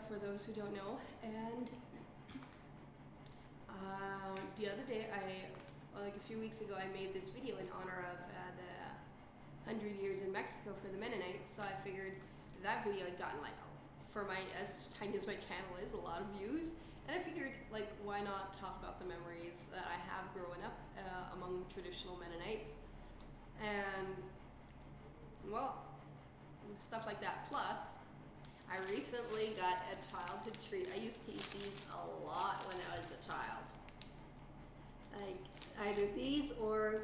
for those who don't know. And the other day, like a few weeks ago, I made this video in honor of the 100 years in Mexico for the Mennonites. So I figured that video had gotten, like, for my, as tiny as my channel is, a lot of views. And I figured, like, why not talk about the memories that I have growing up among traditional Mennonites. And, well, stuff like that. Plus, I recently got a childhood treat. I used to eat these a lot when I was a child. Like, either these or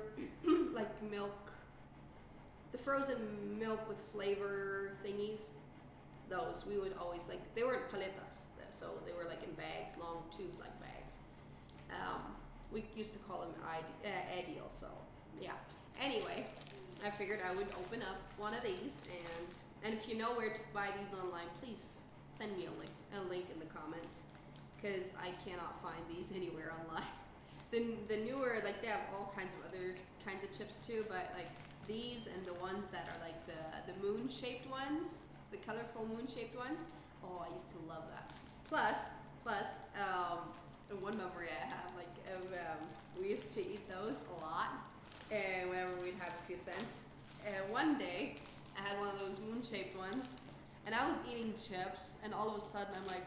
like milk, the frozen milk with flavor thingies. Those, we would always, like, they weren't paletas, so they were like in bags, long tube-like bags. We used to call them ideal, so yeah. Anyway, I figured I would open up one of these, and if you know where to buy these online, please send me a link in the comments, because I cannot find these anywhere online. The newer, like, they have all kinds of other kinds of chips too, but like these and the ones that are like the moon-shaped ones, the colorful moon-shaped ones, oh, I used to love that. Plus, one memory I have, like, of, we used to eat those a lot, and whenever we'd have a few cents. And one day, I had one of those moon-shaped ones, and I was eating chips, and all of a sudden I'm like,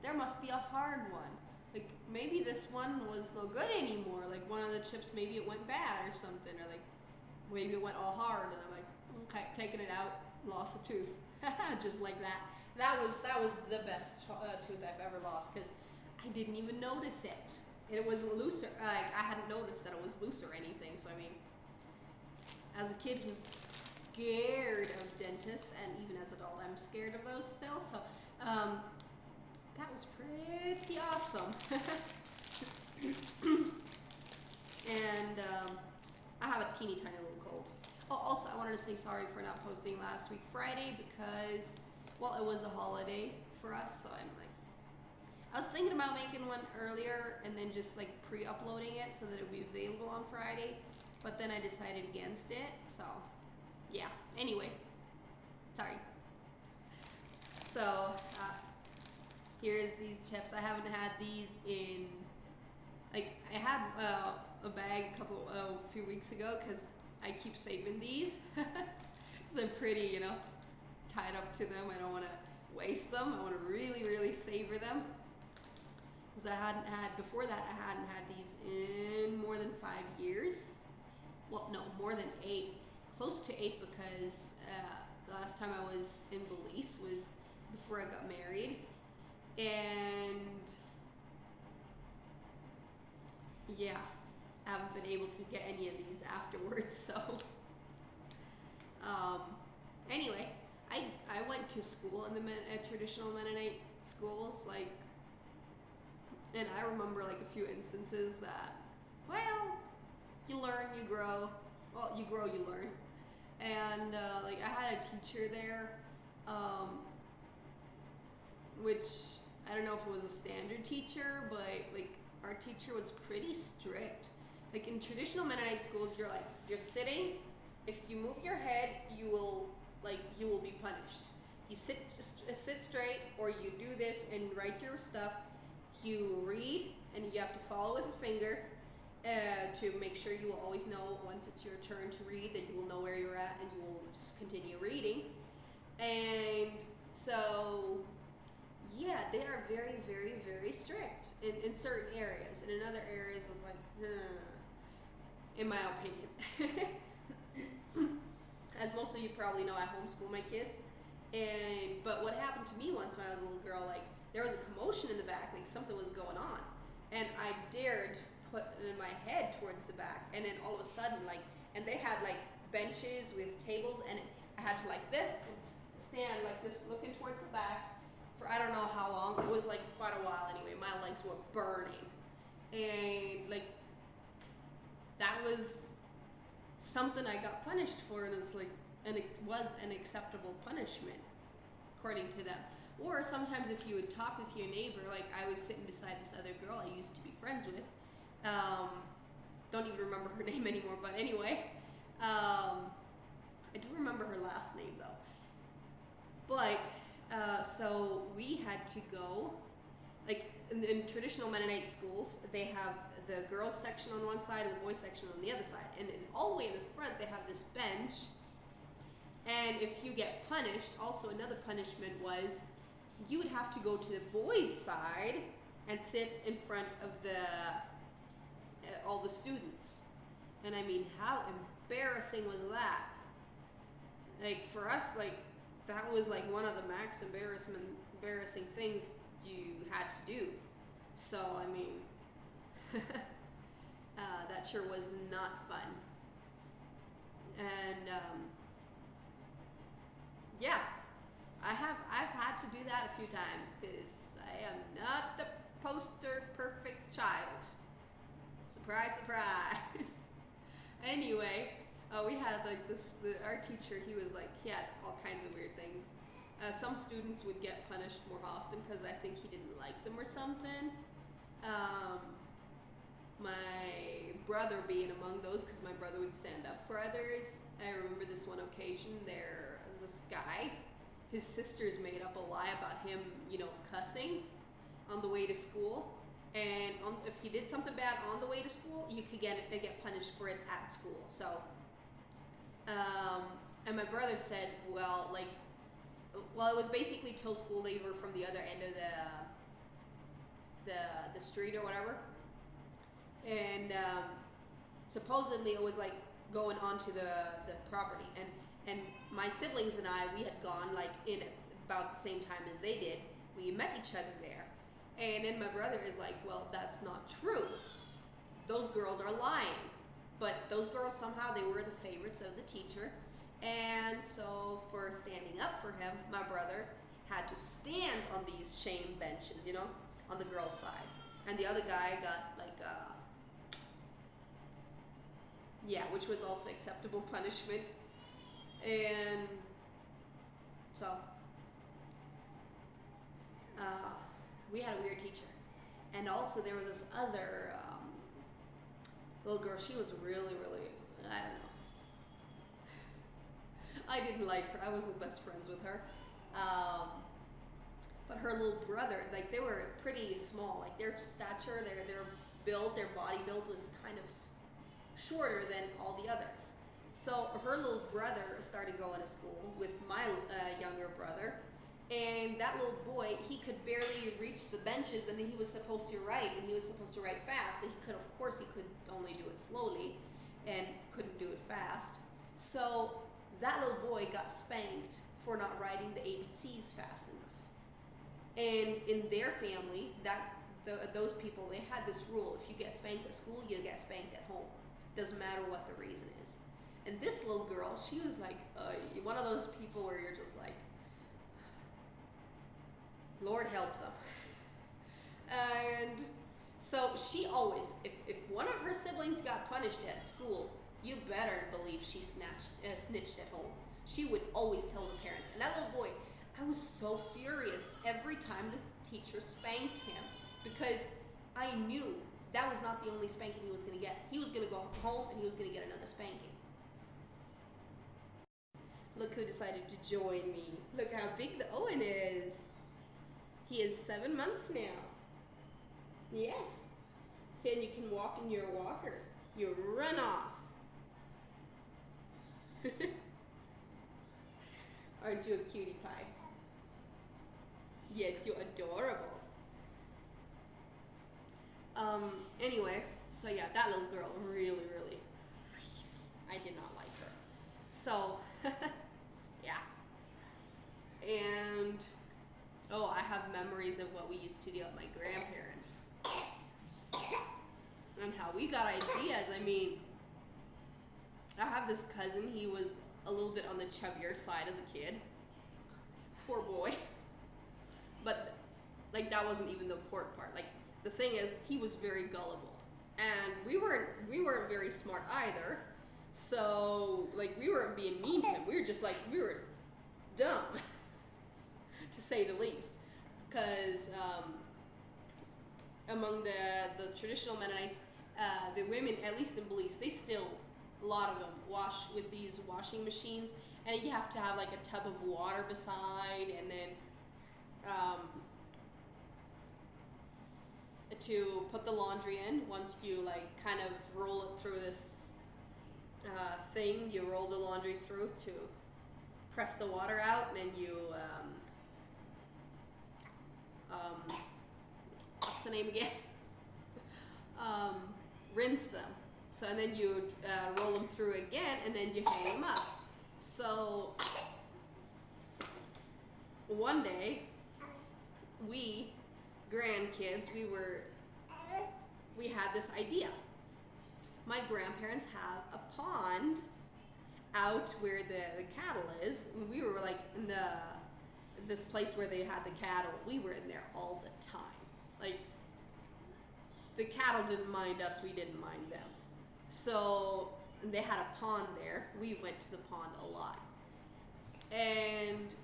there must be a hard one. Like, maybe this one was no good anymore. Like, one of the chips, maybe it went bad or something, or like, maybe it went all hard, and I'm like, okay, taking it out, lost a tooth. Just like that. That was the best tooth I've ever lost, because I didn't even notice it. It wasn't loose, like, I hadn't noticed that it was loose or anything. So I mean, as a kid who's scared of dentists, and even as an adult, I'm scared of those still. So that was pretty awesome. And I have a teeny tiny little cold. Oh, also, I wanted to say sorry for not posting last week Friday, because, well, it was a holiday for us, so I was thinking about making one earlier and then just like pre-uploading it so that it would be available on Friday, but then I decided against it, so yeah. Anyway, sorry. So here's these chips. I haven't had these in, like, I had a bag a few weeks ago, because I keep saving these because I'm pretty, you know, tied up to them. I don't want to waste them. I want to really, really savor them. Because before that, I hadn't had these in more than 5 years. Well, no, more than 8. Close to 8, because the last time I was in Belize was before I got married. And yeah, I haven't been able to get any of these afterwards, so anyway, I went to school in the traditional Mennonite schools, like, and I remember like a few instances that, well, you learn, you grow. Well, you grow, you learn. And like, I had a teacher there, which I don't know if it was a standard teacher, but like, our teacher was pretty strict. Like, in traditional Mennonite schools, you're sitting. If you move your head, you will be punished. You sit straight, or you do this and write your stuff. You read, and you have to follow with a finger to make sure you will always know once it's your turn to read, that you will know where you're at, and you will just continue reading. And so, yeah, they are very, very, very strict in certain areas, and in other areas it's like, in my opinion. As most of you probably know, I homeschool my kids, but what happened to me once when I was a little girl, like, there was a commotion in the back, like something was going on, and I dared put my head towards the back, and then all of a sudden, like, and they had like benches with tables, and I had to like this and stand like this, looking towards the back for I don't know how long. It was like quite a while anyway. My legs were burning, and like, that was something I got punished for, and it's like, and it was an acceptable punishment according to them. Or sometimes if you would talk with your neighbor, like, I was sitting beside this other girl I used to be friends with. Don't even remember her name anymore, but anyway, I do remember her last name though. But So we had to go, like in traditional Mennonite schools, they have the girls section on one side and the boys section on the other side. And all the way in the front, they have this bench. And if you get punished, also another punishment was you would have to go to the boys' side and sit in front of the all the students. And I mean, how embarrassing was that? Like for us, like that was like one of the max embarrassing things you had to do. So I mean, that sure was not fun. And yeah, I've had to do that a few times because I am not the poster perfect child. Surprise, surprise. Anyway, we had like our teacher, he had all kinds of weird things. Some students would get punished more often because I think he didn't like them or something. My brother being among those, because my brother would stand up for others. I remember this one occasion, there was this guy, his sisters made up a lie about him, cussing on the way to school. And if he did something bad on the way to school, you could get punished for it at school. So, and my brother said, well, it was basically till school over from the other end of the street or whatever. And supposedly it was like going onto the property. And my siblings and I, we had gone like in about the same time as they did. We met each other there. And then my brother is like, well, that's not true. Those girls are lying. But those girls, somehow, they were the favorites of the teacher. And so for standing up for him, my brother had to stand on these shame benches, on the girls' side. And the other guy got like, which was also acceptable punishment. And so, we had a weird teacher. And also there was this other little girl. She was really, really, I don't know. I didn't like her. I wasn't best friends with her. But her little brother, like they were pretty small. Like their stature, their build, their body build was kind of shorter than all the others. So her little brother started going to school with my younger brother. And that little boy, he could barely reach the benches, and he was supposed to write, and he was supposed to write fast. So of course, he could only do it slowly and couldn't do it fast. So that little boy got spanked for not writing the ABCs fast enough. And in their family, those people, they had this rule: if you get spanked at school, you get spanked at home. Doesn't matter what the reason is. And this little girl, she was like one of those people where you're just like, Lord help them. And so she always, if one of her siblings got punished at school, you better believe she snitched at home. She would always tell the parents. And that little boy, I was so furious every time the teacher spanked him, because I knew that was not the only spanking he was going to get. He was going to go home and he was going to get another spanking. Look who decided to join me. Look how big the Owen is. He is 7 months now. Yes. Saying you can walk in your walker. You run off. Aren't you a cutie pie? Yes, you're adorable. Anyway, so yeah, that little girl, really, I did not like her. So, yeah. And, I have memories of what we used to do at my grandparents'. And how we got ideas. I mean, I have this cousin, he was a little bit on the chubbier side as a kid. Poor boy. But, like, that wasn't even the important part. Like, the thing is, he was very gullible. And we weren't very smart either. So, like, we weren't being mean to him. We were just like, we were dumb, to say the least. Because among the traditional Mennonites, the women, at least in bullies, they still, a lot of them, wash with these washing machines. And you have to have like a tub of water beside, and then um, to put the laundry in. Once you like kind of roll it through this thing, you roll the laundry through to press the water out, and then you what's the name again? Rinse them. So and then you roll them through again, and then you hang them up. So one day, we grandkids, we had this idea. My grandparents have a pond out where the cattle is. And we were like in this place where they had the cattle. We were in there all the time. Like, the cattle didn't mind us, we didn't mind them. So they had a pond there. We went to the pond a lot. And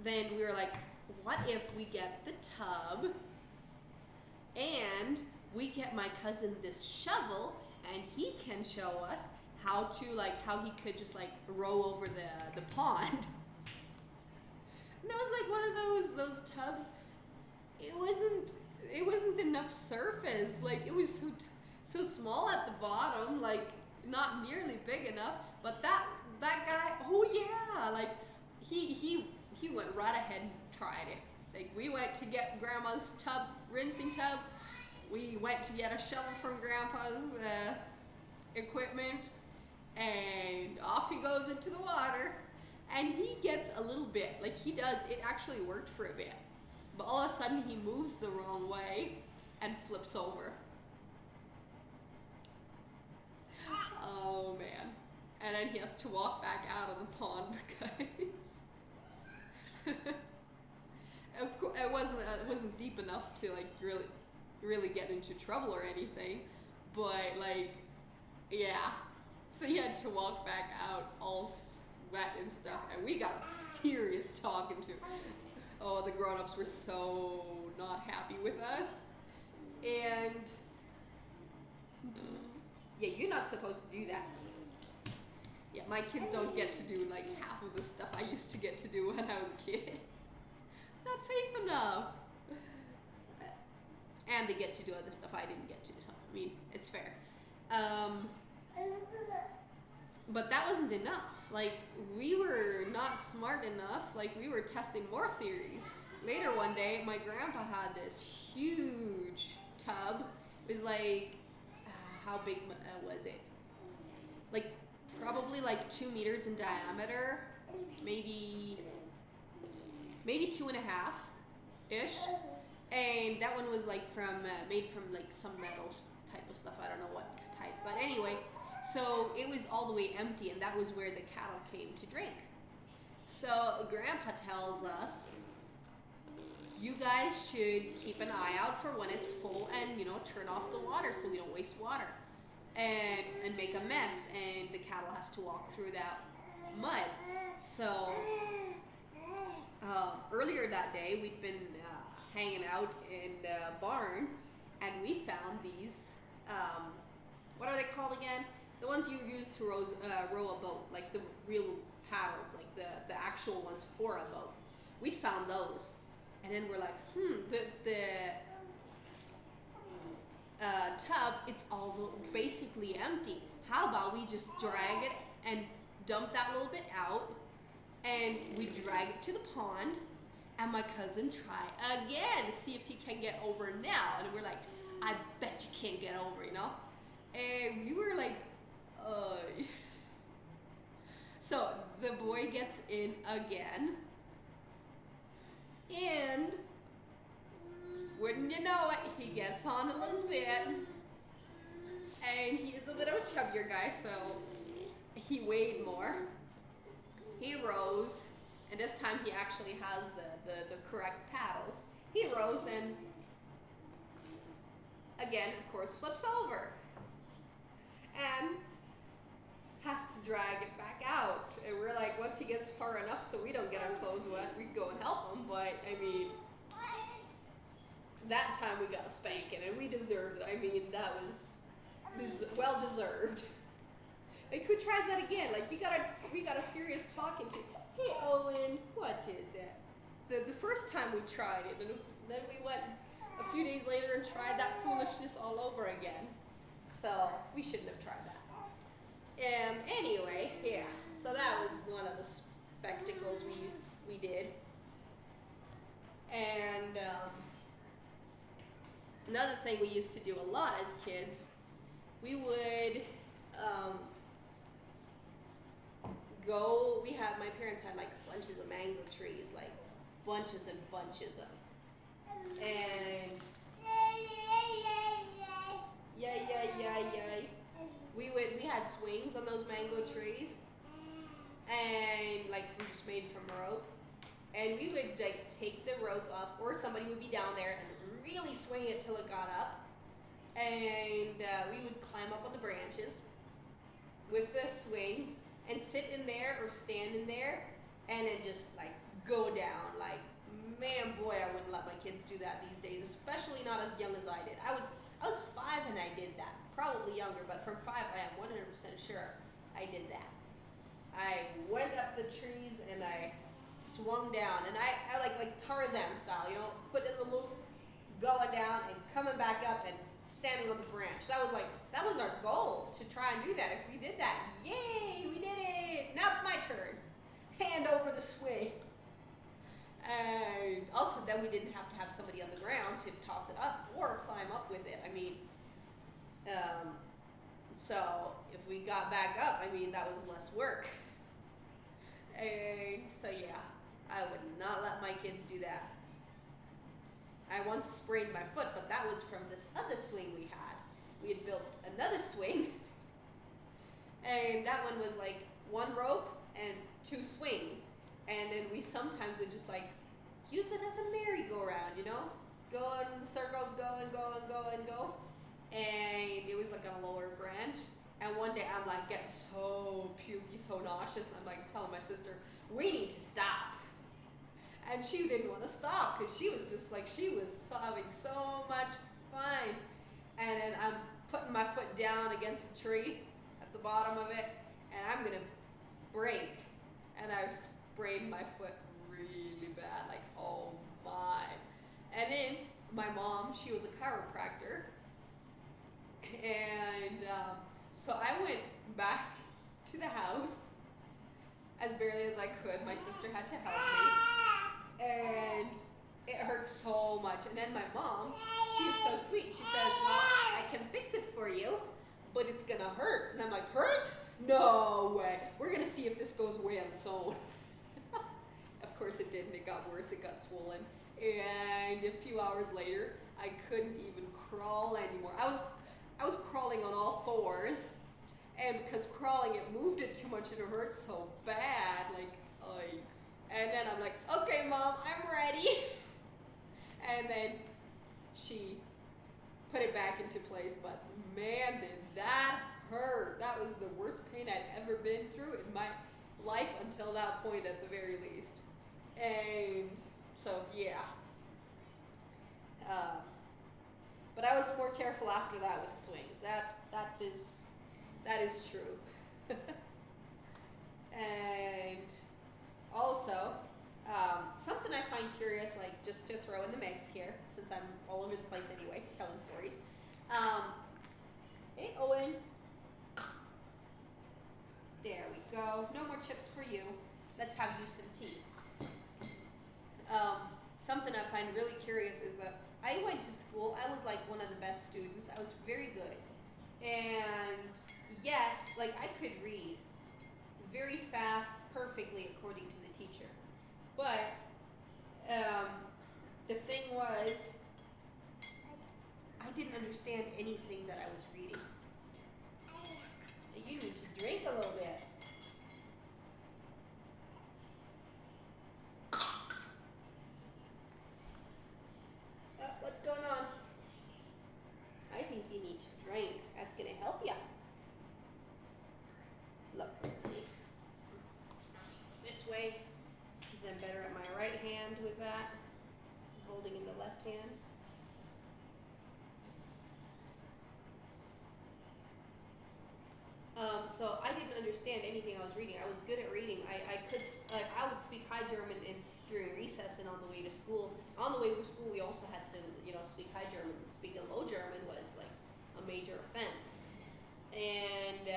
then we were like, what if we get the tub and we get my cousin this shovel and he can show us how he could just like row over the pond. And that was like one of those tubs. It wasn't enough surface. Like, it was so small at the bottom, like not nearly big enough. But that guy, oh yeah, like he went right ahead and tried it. Like, we went to get Grandma's rinsing tub. We went to get a shovel from Grandpa's equipment, and off he goes into the water, and he gets a little bit, like he does, it actually worked for a bit, but all of a sudden he moves the wrong way and flips over. Oh man. And then he has to walk back out of the pond because of course it wasn't deep enough to like really get into trouble or anything, but like, yeah, so he had to walk back out all sweat and stuff, and we got a serious talking to. Oh, the grown-ups were so not happy with us. And yeah, you're not supposed to do that. Yeah, my kids don't get to do like half of the stuff I used to get to do when I was a kid. Not safe enough. And they get to do other stuff I didn't get to, so I mean, it's fair. But that wasn't enough. Like, we were not smart enough. Like, we were testing more theories. Later one day, my grandpa had this huge tub. It was like, how big was it? Like, probably like 2 meters in diameter, maybe 2.5-ish. And that one was like made from like some metals type of stuff. I don't know what type, but anyway, so it was all the way empty, and that was where the cattle came to drink. So Grandpa tells us, you guys should keep an eye out for when it's full, and turn off the water so we don't waste water and make a mess, and the cattle has to walk through that mud. So earlier that day, we'd been hanging out in the barn, and we found these, what are they called again? The ones you use to row a boat, like the real paddles, like the actual ones for a boat. We'd found those, and then we're like, the tub, it's all basically empty. How about we just drag it and dump that little bit out, and we drag it to the pond, and my cousin try again, see if he can get over now. And we're like, I bet you can't get over, And we were like, So the boy gets in again, and wouldn't you know it, he gets on a little bit, and he's a bit of a chubbier guy, so he weighed more. He rows, and this time he actually has the correct paddles. He rows and, again, of course, flips over and has to drag it back out. And we're like, once he gets far enough so we don't get our clothes wet, we go and help him. But, I mean, that time we got a spanking, and we deserved it. I mean, that was well deserved. Like, who tries that again? Like, we got a serious talking to. Hey, Owen, what is it? the first time we tried it, and then we went a few days later and tried that foolishness all over again. So we shouldn't have tried that. Anyway, yeah. So that was one of the spectacles we did. And another thing we used to do a lot as kids, we would my parents had like bunches of mango trees, like bunches and bunches of. And yeah. We had swings on those mango trees, and like just made from rope. And we would like take the rope up, or somebody would be down there and really swing it till it got up. And we would climb up on the branches with the swing and sit in there or stand in there and then just like go down. Like, man, boy, I wouldn't let my kids do that these days, especially not as young as I did. I was 5 and I did that. Probably younger, but from 5 I am 100% sure I did that. I went up the trees and I swung down, and I like Tarzan style, you know, foot in the loop, going down and coming back up and standing on the branch. That was our goal, to try and do that. If we did that, yay, we did it. Now it's my turn. Hand over the swing. And also then we didn't have to have somebody on the ground to toss it up or climb up with it. I mean, so if we got back up, I mean, that was less work. And so yeah, I would not let my kids do that. I once sprained my foot, but that was from this other swing we had. We had built another swing, and that one was like 1 rope and 2 swings. And then we sometimes would just like use it as a merry-go-round, you know? Go in circles, go and go and go and go. And it was like a lower branch. And one day I'm like getting so pukey, so nauseous, and I'm like telling my sister, we need to stop. And she didn't want to stop because she was just like, she was having so much fun. And then I'm putting my foot down against the tree at the bottom of it, and I'm going to break. And I sprained my foot really bad, like, oh my. And then my mom, she was a chiropractor. And so I went back to the house as barely as I could. My sister had to help me. And it hurt so much. And then my mom, she's so sweet. She says, well, I can fix it for you, but it's going to hurt. And I'm like, hurt? No way. We're going to see if this goes away on its own. Of course it didn't. It got worse. It got swollen. And a few hours later, I couldn't even crawl anymore. I was crawling on all 4s. And because crawling, it moved it too much and it hurt so bad. Like, oy. And then I'm like, okay, Mom, I'm ready. And then she put it back into place. But man, did that hurt. That was the worst pain I'd ever been through in my life until that point, at the very least. And so, yeah. But I was more careful after that with swings. That is true. And also, something I find curious, like just to throw in the mix here, since I'm all over the place anyway, telling stories. Hey, Owen. There we go. No more chips for you. Let's have you some tea. Something I find really curious is that I went to school. I was like one of the best students. I was very good. And yet, like, I could read very fast, perfectly, according to the teacher. But the thing was, I didn't understand anything that I was reading. You need to drink a little bit. What's going on? I think you need to drink. That's going to help you. Look, let's see. This way, because I'm better at my right hand with that. I'm holding in the left hand. So I didn't understand anything I was reading. I was good at reading. I could I would speak High German during recess and on the way to school. On the way to school, we also had to speak High German. Speaking Low German was like a major offense, and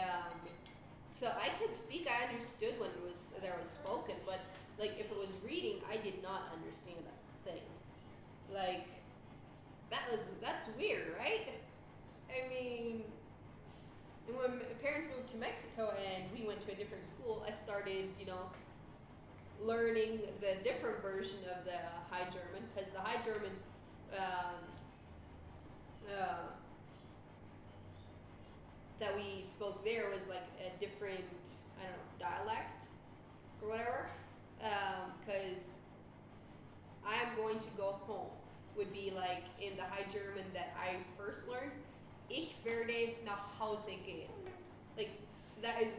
so I could speak. I understood when there was spoken, but like if it was reading, I did not understand a thing. Like that's weird, right? I mean, and when parents moved to Mexico and we went to a different school, I started, learning the different version of the High German, because the High German um, uh, that we spoke there was like a different, I don't know, dialect or whatever. Because I'm going to go home would be like in the High German that I first learned. Ich werde nach Hause gehen. Like that is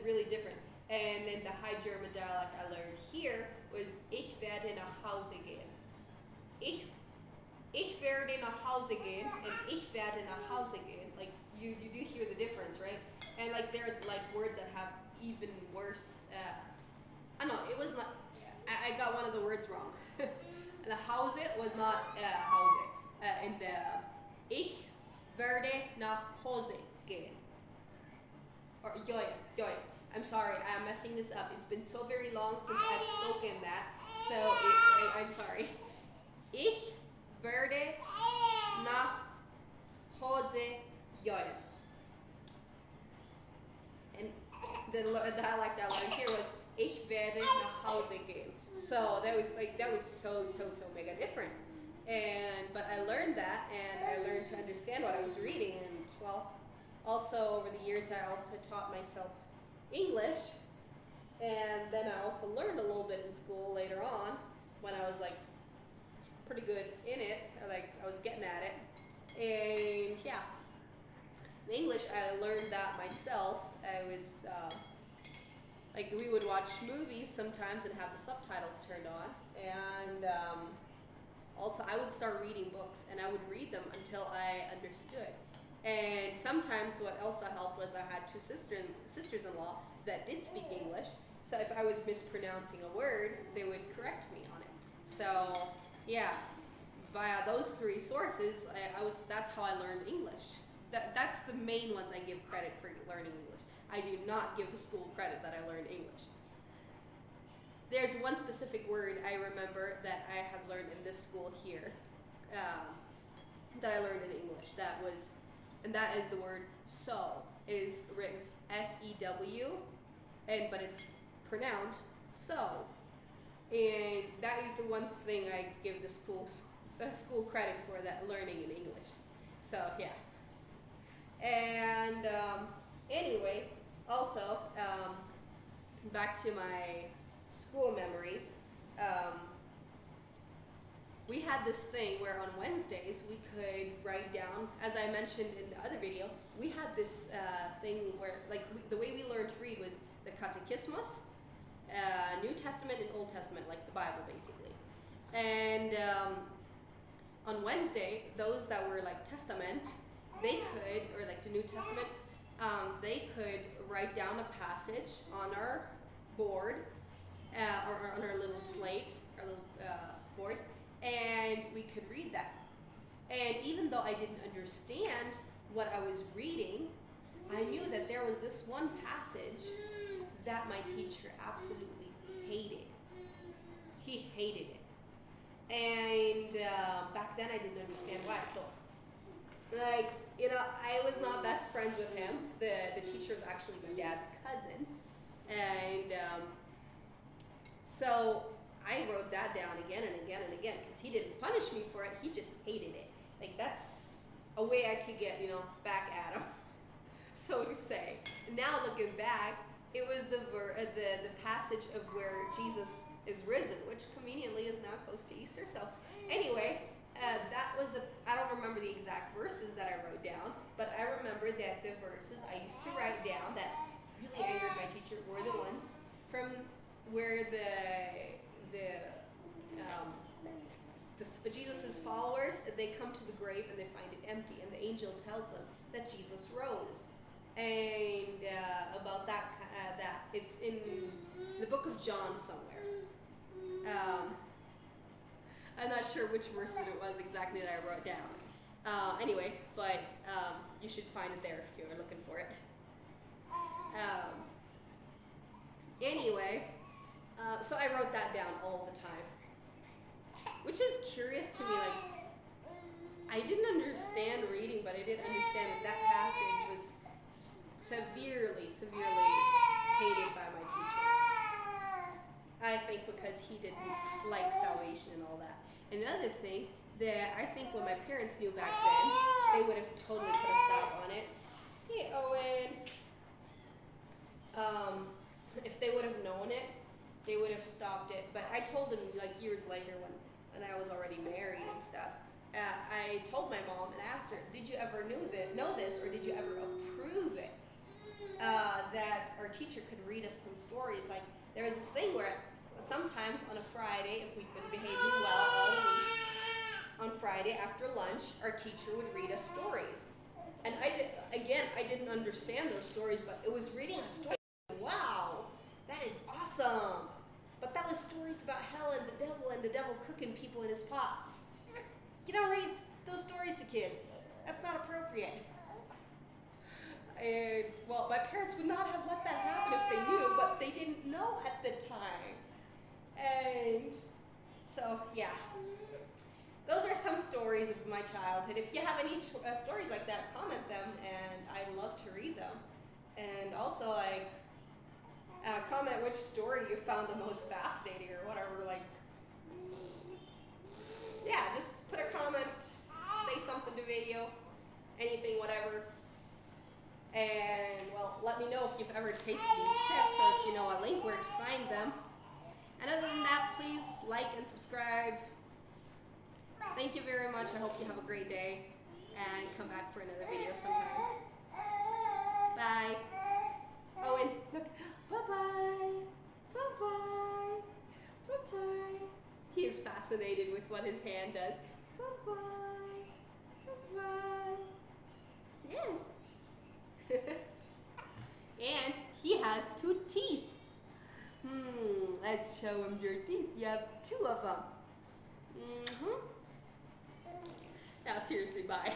really different. And then the High German dialect I learned here was Ich werde nach Hause gehen. Ich werde nach Hause gehen and Ich werde nach Hause gehen. Like you do hear the difference, right? And like there's like words that have even worse. I don't know. It was not. I got one of the words wrong. The Hause was not Hause. And Ich werde nach Hause gehen. Or Joy. I'm sorry, I'm messing this up. It's been so very long since I've spoken that, so I'm sorry. Ich werde nach Hause gehen. And the dialect I learned here was Ich werde nach Hause gehen. So that was so mega different. But I learned that, and I learned to understand what I was reading, and well, also over the years I also taught myself English, and then I also learned a little bit in school later on when I was like pretty good in it, like I was getting at it. And yeah, in English I learned that myself. I was like we would watch movies sometimes and have the subtitles turned on, and also I would start reading books and I would read them until I understood. And sometimes what also helped was I had two sisters-in-law that did speak English, so if I was mispronouncing a word, they would correct me on it. So yeah, via those three sources, that's how I learned English. That's the main ones I give credit for learning English. I do not give the school credit that I learned English. There's one specific word I remember that I have learned in this school here, that I learned in English. And that is the word so. It is written S-E-W, but it's pronounced so. And that is the one thing I give the school credit for, that learning in English. So yeah. And anyway, also back to my school memories. We had this thing where on Wednesdays we could write down, as I mentioned in the other video, we had this thing where the way we learned to read was the Catechismus, New Testament and Old Testament, like the Bible basically. And on Wednesday, those that were like Testament, they could, or like the New Testament, they could write down a passage on our board, or on our little slate, our little board, and we could read that. And even though I didn't understand what I was reading, I knew that there was this one passage that my teacher absolutely hated. He hated it. And back then I didn't understand why. So, I was not best friends with him. The teacher was actually my dad's cousin. And so I wrote that down again and again and again, because he didn't punish me for it, he just hated it. Like, that's a way I could get, back at him, so to say. Now looking back, it was the passage of where Jesus is risen, which conveniently is now close to Easter. So anyway, that was I don't remember the exact verses that I wrote down, but I remember that the verses I used to write down that really angered my teacher were the ones from where Jesus' followers, they come to the grave and they find it empty, and the angel tells them, that Jesus rose. And about that, it's in the book of John somewhere. I'm not sure which verse it was exactly that I wrote down. Anyway, but you should find it there if you're looking for it. Anyway, so I wrote that down all the time, which is curious to me. Like, I didn't understand reading, but I did understand that passage was severely hated by my teacher. I think because he didn't like salvation and all that. And another thing that I think when my parents knew back then, they would have totally put a stop on it. Hey, Owen. If they would have known it, they would have stopped it. But I told them like years later when I was already married and stuff. I told my mom and asked her, did you ever know this, or did you ever approve it? That our teacher could read us some stories. Like, there was this thing where sometimes on a Friday, if we'd been behaving well all week, on Friday after lunch, our teacher would read us stories. And I didn't understand those stories, but it was reading a story. Wow, that is awesome. But that was stories about hell and the devil cooking people in his pots. You don't read those stories to kids. That's not appropriate. And, well, my parents would not have let that happen if they knew, but they didn't know at the time. And so, yeah. Those are some stories of my childhood. If you have any stories like that, comment them, and I'd love to read them. And also, like, comment which story you found the most fascinating or whatever. Like, yeah, just put a comment, say something to video, anything, whatever. And, well, let me know if you've ever tasted these chips, or if you know a link where to find them. And other than that, please like and subscribe. Thank you very much. I hope you have a great day, and come back for another video sometime. Bye. Owen, look. Bye-bye. Bye-bye. Bye-bye. He is fascinated with what his hand does. Bye-bye. Bye-bye. Yes. And he has 2 teeth. Let's show him your teeth. You have 2 of them. Now seriously, bye.